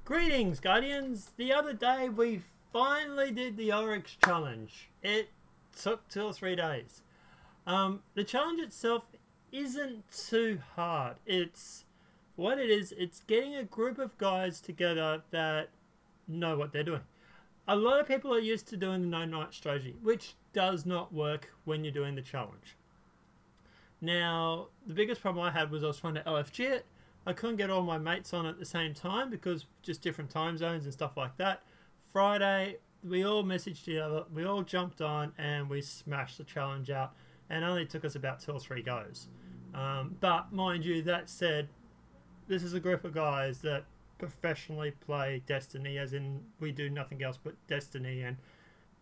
Greetings, Guardians! The other day we finally did the Oryx challenge. It took 2 or 3 days. The challenge itself isn't too hard. It's what it is, it's getting a group of guys together that know what they're doing. A lot of people are used to doing the no-night strategy, which does not work when you're doing the challenge. Now, the biggest problem I had was I was trying to LFG it. I couldn't get all my mates on at the same time because just different time zones and stuff like that. Friday, we all messaged each other, we all jumped on and we smashed the challenge out, and it only took us about 2 or 3 goes. But mind you, that said, this is a group of guys that professionally play Destiny, as in we do nothing else but Destiny, and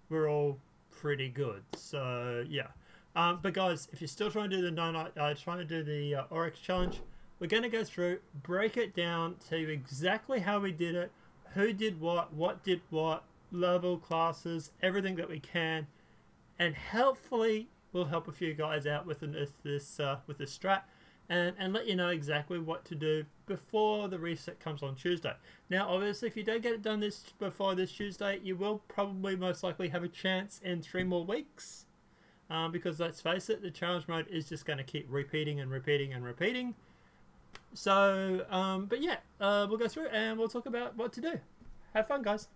we're all pretty good. So yeah. But guys, if you're still trying to do the trying to do the Oryx challenge, we're going to go through, break it down, tell you exactly how we did it, who did what did what, level, classes, everything that we can, and hopefully we'll help a few guys out with this strat, and let you know exactly what to do before the reset comes on Tuesday. Now, obviously, if you don't get it done before this Tuesday, you will probably most likely have a chance in 3 more weeks, because let's face it, the challenge mode is just going to keep repeating and repeating and repeating. So, but yeah, we'll go through and we'll talk about what to do. Have fun, guys.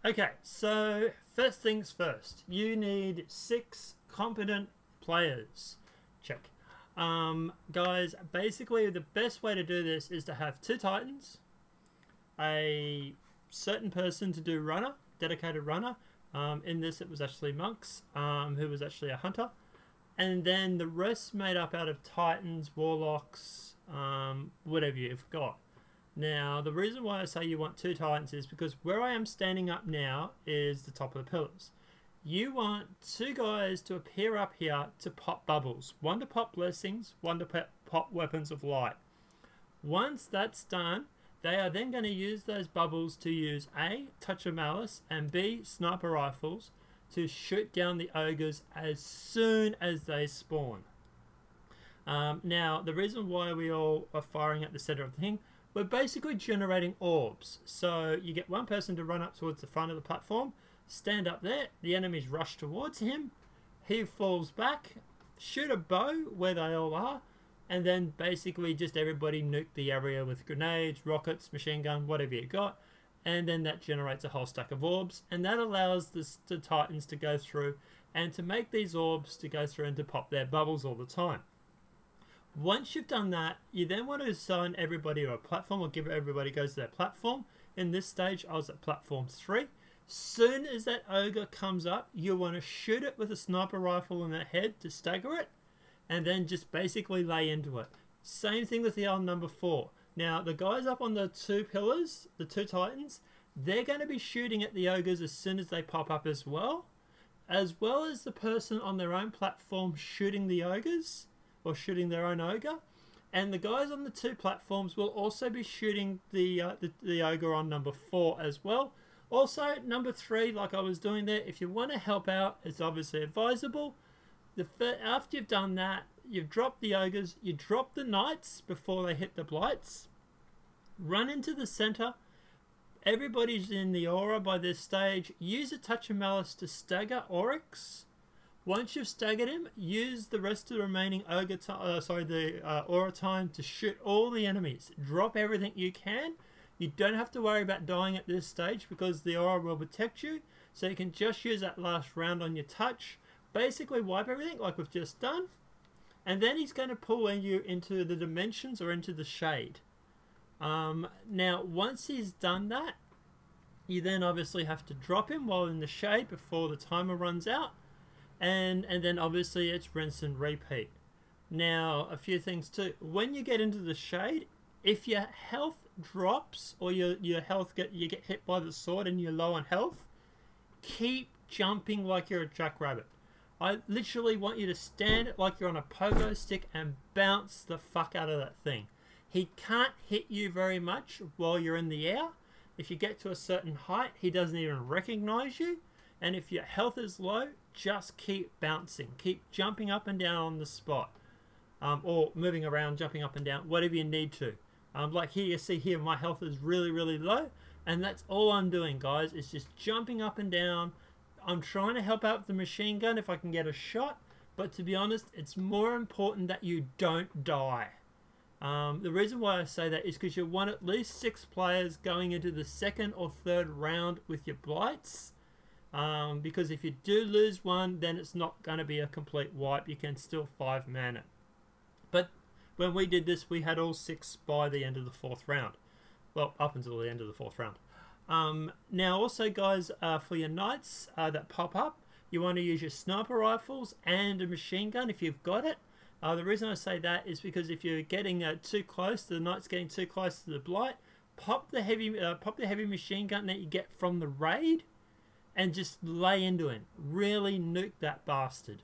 Okay, so first things first, you need 6 competent players. Check. Guys, basically the best way to do this is to have 2 titans, a certain person to do runner, dedicated runner. In this it was actually monks, who was actually a hunter, and then the rest made up out of titans, warlocks, whatever you've got. Now, the reason why I say you want 2 titans is because where I am standing up now is the top of the pillars. You want 2 guys to appear up here to pop bubbles. 1 to pop blessings, 1 to pop weapons of light. Once that's done, they are then going to use those bubbles to use A, touch of malice, and B, sniper rifles to shoot down the ogres as soon as they spawn. Now, the reason why we all are firing at the center of the thing, we're basically generating orbs. So you get 1 person to run up towards the front of the platform, stand up there, the enemies rush towards him, he falls back, shoot a bow where they all are, and then basically just everybody nuke the area with grenades, rockets, machine gun, whatever you got, and then that generates a whole stack of orbs, and that allows the titans to go through and to make these orbs to go through and to pop their bubbles all the time. Once you've done that, you then want to assign everybody to a platform, or give everybody goes to their platform. In this stage, I was at platform 3. Soon as that ogre comes up, you want to shoot it with a sniper rifle in the head to stagger it, and then just basically lay into it. Same thing with the old number 4. Now, the guys up on the 2 pillars, the 2 titans, they're going to be shooting at the ogres as soon as they pop up as well as the person on their own platform shooting the ogres, or shooting their own ogre. And the guys on the 2 platforms will also be shooting the ogre on number 4 as well. Also, number 3, like I was doing there, if you want to help out, it's obviously advisable. After you've done that, you've dropped the ogres, you drop the knights before they hit the blights, run into the center, everybody's in the aura by this stage, use a touch of malice to stagger Oryx. Once you've staggered him, use the rest of the remaining aura time to shoot all the enemies. Drop everything you can. You don't have to worry about dying at this stage because the aura will protect you, so you can just use that last round on your touch. Basically wipe everything like we've just done, and then he's going to pull you into the dimensions or into the shade. Now once he's done that, you then obviously have to drop him while in the shade before the timer runs out, and then obviously it's rinse and repeat. Now, a few things too. When you get into the shade, if your health drops or your health you get hit by the sword and you're low on health, keep jumping like you're a jackrabbit. I literally want you to stand like you're on a pogo stick and bounce the fuck out of that thing. He can't hit you very much while you're in the air. If you get to a certain height, he doesn't even recognize you. And if your health is low, just keep bouncing. Keep jumping up and down on the spot. or moving around, jumping up and down, whatever you need to. Like here, you see here, my health is really, really low, and that's all I'm doing, guys, is just jumping up and down. I'm trying to help out with the machine gun if I can get a shot, but to be honest, it's more important that you don't die. The reason why I say that is because you want at least 6 players going into the 2nd or 3rd round with your blights. Because if you do lose one, then it's not going to be a complete wipe. You can still 5-man it. But when we did this, we had all 6 by the end of the 4th round. Well, up until the end of the 4th round. Now also, guys, for your knights that pop up, you want to use your sniper rifles and a machine gun if you've got it. The reason I say that is because if you're getting too close, the knight's getting too close to the blight, pop the heavy machine gun that you get from the raid, and just lay into it. Really nuke that bastard.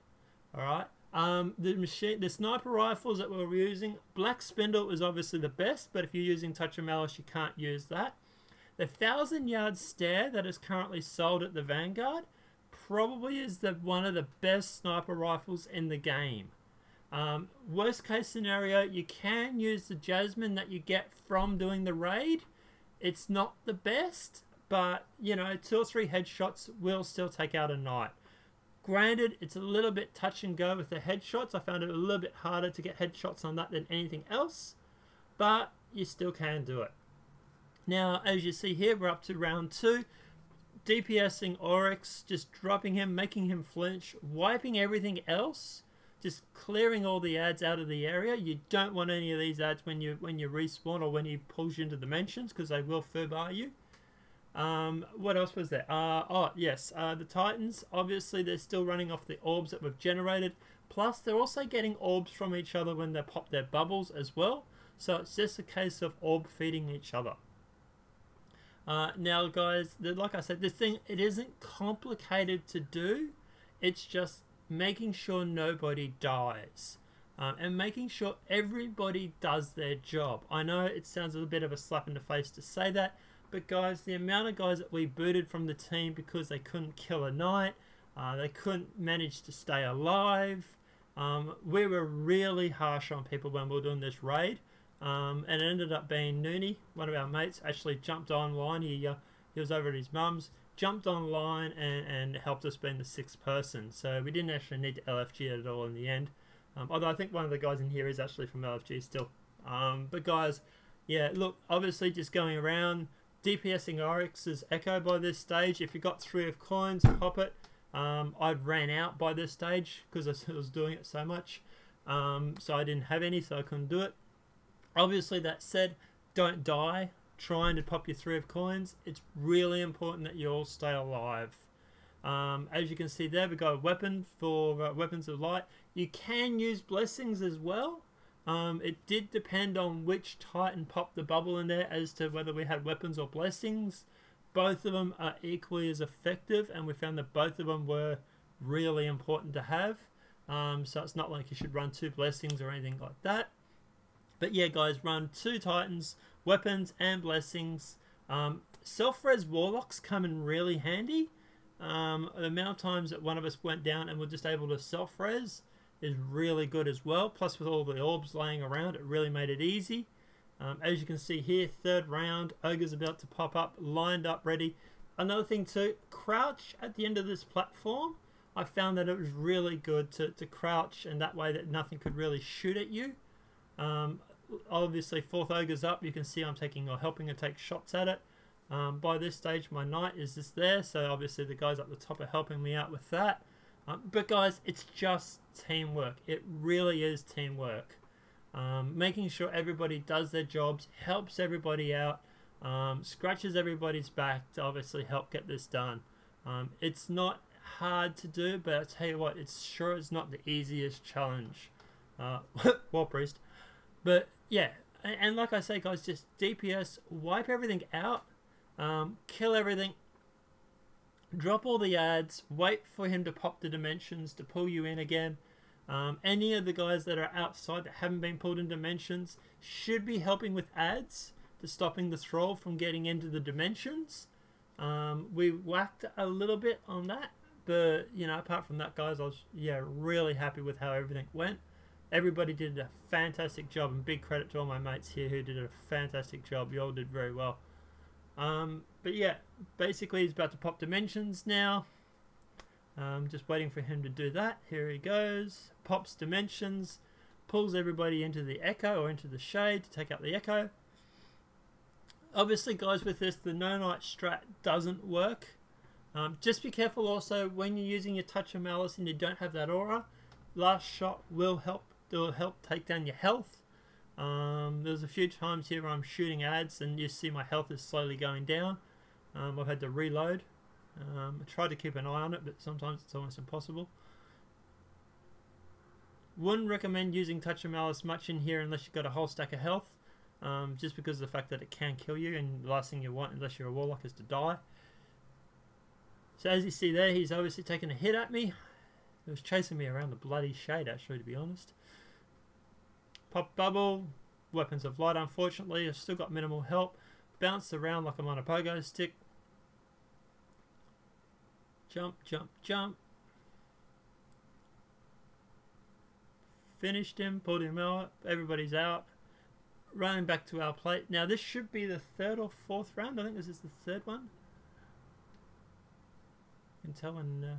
All right. The sniper rifles that we're using, Black Spindle is obviously the best, but if you're using Touch of Malice, you can't use that. The 1,000-yard stare that is currently sold at the Vanguard probably is one of the best sniper rifles in the game. Worst case scenario, you can use the Jasmine that you get from doing the raid. It's not the best, but you know, 2 or 3 headshots will still take out a knight. Granted, it's a little bit touch and go with the headshots. I found it a little bit harder to get headshots on that than anything else, but you still can do it. Now, as you see here, we're up to round 2. DPSing Oryx, just dropping him, making him flinch, wiping everything else, just clearing all the ads out of the area. You don't want any of these ads when you respawn or when he pulls you into dimensions, because they will furbar you. What else was there? Oh yes, the Titans, obviously they're still running off the orbs that we've generated, plus they're also getting orbs from each other when they pop their bubbles as well, so it's just a case of orb feeding each other. Now guys, like I said, this thing, it isn't complicated to do, it's just making sure nobody dies. And making sure everybody does their job. I know it sounds a bit of a slap in the face to say that, but guys, the amount of guys that we booted from the team because they couldn't kill a knight, they couldn't manage to stay alive, we were really harsh on people when we were doing this raid, and it ended up being Noonie, one of our mates, actually jumped online. He was over at his mum's, jumped online and helped us being the 6th person, so we didn't actually need to LFG it at all in the end. Although I think one of the guys in here is actually from LFG still. But guys, yeah, look, obviously just going around, DPSing Oryx's Echo by this stage. If you got 3 of coins, pop it. I'd ran out by this stage because I was doing it so much. So I didn't have any, so I couldn't do it. Obviously, that said, don't die trying to pop your 3 of coins. It's really important that you all stay alive. As you can see there, we got a weapon for Weapons of Light. You can use blessings as well. It did depend on which Titan popped the bubble in there as to whether we had weapons or blessings. Both of them are equally as effective, and we found that both of them were really important to have. So it's not like you should run 2 blessings or anything like that. But yeah, guys, run 2 Titans, weapons and blessings. Self-res Warlocks come in really handy. The amount of times that one of us went down and we're just able to self-res is really good as well. Plus with all the orbs laying around, it really made it easy. As you can see here, 3rd round, Ogre's about to pop up, lined up, ready. Another thing too, crouch at the end of this platform. I found that it was really good to crouch, and that way that nothing could really shoot at you. Obviously 4th Ogre's up, you can see I'm taking or helping to take shots at it. By this stage my knight is just there, so obviously the guys up the top are helping me out with that. But guys, it's just teamwork. It really is teamwork. Making sure everybody does their jobs, helps everybody out, scratches everybody's back to obviously help get this done. It's not hard to do, but I tell you what, it's not the easiest challenge. War Priest. But yeah, and like I say, guys, just DPS, wipe everything out, kill everything, drop all the ads, wait for him to pop the dimensions to pull you in again. Any of the guys that are outside that haven't been pulled in dimensions should be helping with ads to stopping the thrall from getting into the dimensions. We whacked a little bit on that, but you know, apart from that, guys, I was really happy with how everything went. Everybody did a fantastic job, and big credit to all my mates here who did a fantastic job. You all did very well. But yeah, basically he's about to pop dimensions now. Just waiting for him to do that. Here he goes. Pops dimensions. Pulls everybody into the echo or into the shade to take out the echo. Obviously, guys, with this, the no night strat doesn't work. Just be careful also when you're using your Touch of Malice and you don't have that aura. Last shot will help. It will help take down your health. There's a few times here where I'm shooting ads and you see my health is slowly going down. I've had to reload. I try to keep an eye on it, but sometimes it's almost impossible. Wouldn't recommend using Touch of Malice much in here unless you've got a whole stack of health. Just because of the fact that it can kill you, and the last thing you want, unless you're a warlock, is to die. So as you see there, he's obviously taking a hit at me. He was chasing me around the bloody shade, actually, to be honest. Pop bubble, weapons of light, unfortunately. I've still got minimal help. Bounce around like I'm on a pogo stick. Jump, jump, jump. Finished him, pulled him out. Everybody's out. Running back to our plate. Now this should be the third or fourth round. I think this is the third one. You can tell when...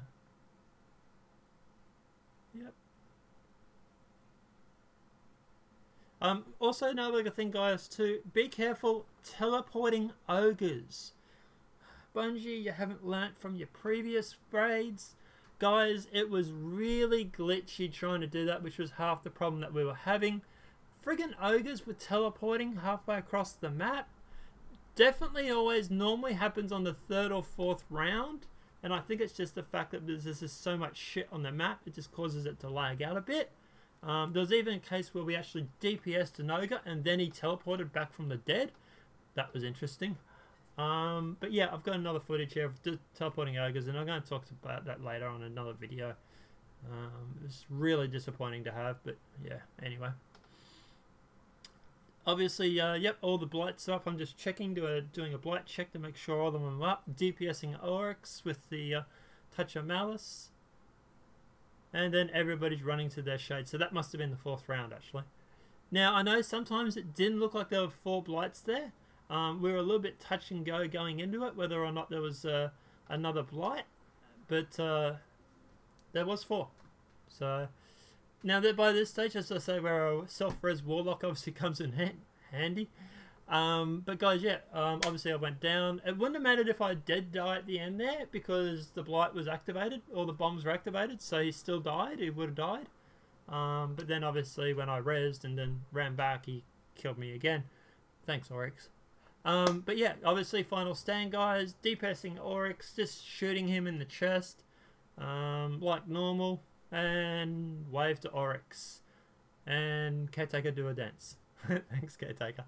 Yep. Also another thing, guys, too. Be careful teleporting ogres. Bungie, you haven't learnt from your previous raids. Guys, it was really glitchy trying to do that, which was half the problem that we were having. Friggin' ogres were teleporting halfway across the map. Definitely always normally happens on the third or fourth round. And I think it's just the fact that there's just so much shit on the map. It just causes it to lag out a bit. There was even a case where we actually DPS'd an ogre and then he teleported back from the dead. That was interesting. But yeah, I've got another footage here of teleporting ogres, and I'm going to talk about that later on in another video. It's really disappointing to have, but yeah, anyway. Obviously, yep, all the blights are up. I'm just checking, doing a blight check to make sure all of them are up. DPSing Oryx with the Touch of Malice. And then everybody's running to their shade. So that must have been the fourth round, actually. Now, I know sometimes it didn't look like there were 4 blights there. We were a little bit touch and go going into it, whether or not there was another blight. But there was 4. So... Now that by this stage, as I say, where a self-res warlock obviously comes in handy. But guys, yeah, obviously I went down. It wouldn't have mattered if I did die at the end there, because the blight was activated, all the bombs were activated, so he still died, he would have died. But then obviously when I rezzed and then ran back, he killed me again. Thanks, Oryx. But yeah, obviously final stand, guys. DPSing Oryx, just shooting him in the chest, like normal. And wave to Oryx. And Caretaker do a dance. Thanks, Caretaker.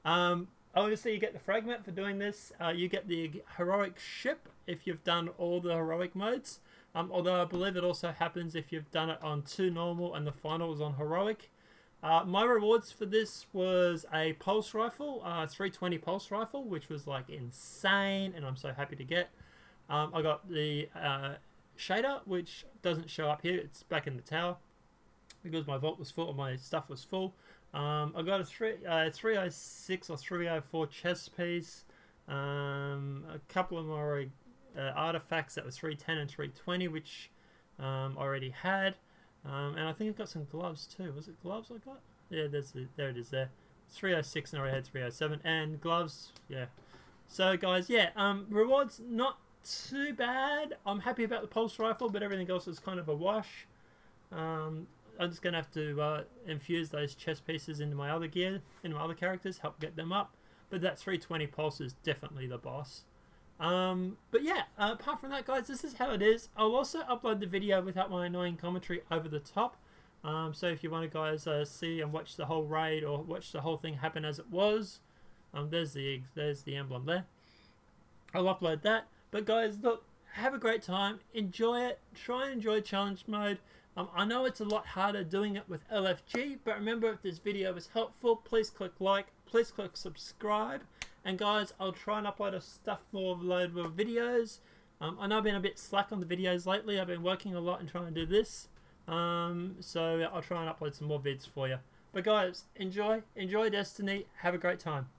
Obviously, you get the fragment for doing this. You get the heroic ship if you've done all the heroic modes. Although I believe it also happens if you've done it on 2 normal and the final was on heroic. My rewards for this was a pulse rifle, 320 pulse rifle, which was like insane, and I'm so happy to get. I got the shader, which doesn't show up here, it's back in the tower because my vault was full, or my stuff was full. I got a 306 or 304 chest piece, a couple of more artifacts that were 310 and 320, which I already had, and I think I got some gloves too. Was it gloves I got? Yeah, there it is there. 306 and I already had 307, and gloves, yeah. So guys, yeah, rewards not too bad. I'm happy about the pulse rifle, but everything else is kind of a wash. I'm just gonna have to infuse those chest pieces into my other gear, into my other characters, help get them up. But that 320 pulse is definitely the boss. But yeah, apart from that, guys, this is how it is. I'll also upload the video without my annoying commentary over the top. So if you want to, guys, see and watch the whole raid or watch the whole thing happen as it was, there's the emblem there. I'll upload that. But guys, look, have a great time, enjoy it, try and enjoy challenge mode. I know it's a lot harder doing it with LFG, but remember, if this video was helpful, please click like, please click subscribe, and guys, I'll try and upload a load of videos. I know I've been a bit slack on the videos lately. I've been working a lot and trying to do this, So I'll try and upload some more vids for you. But guys, enjoy Destiny. Have a great time.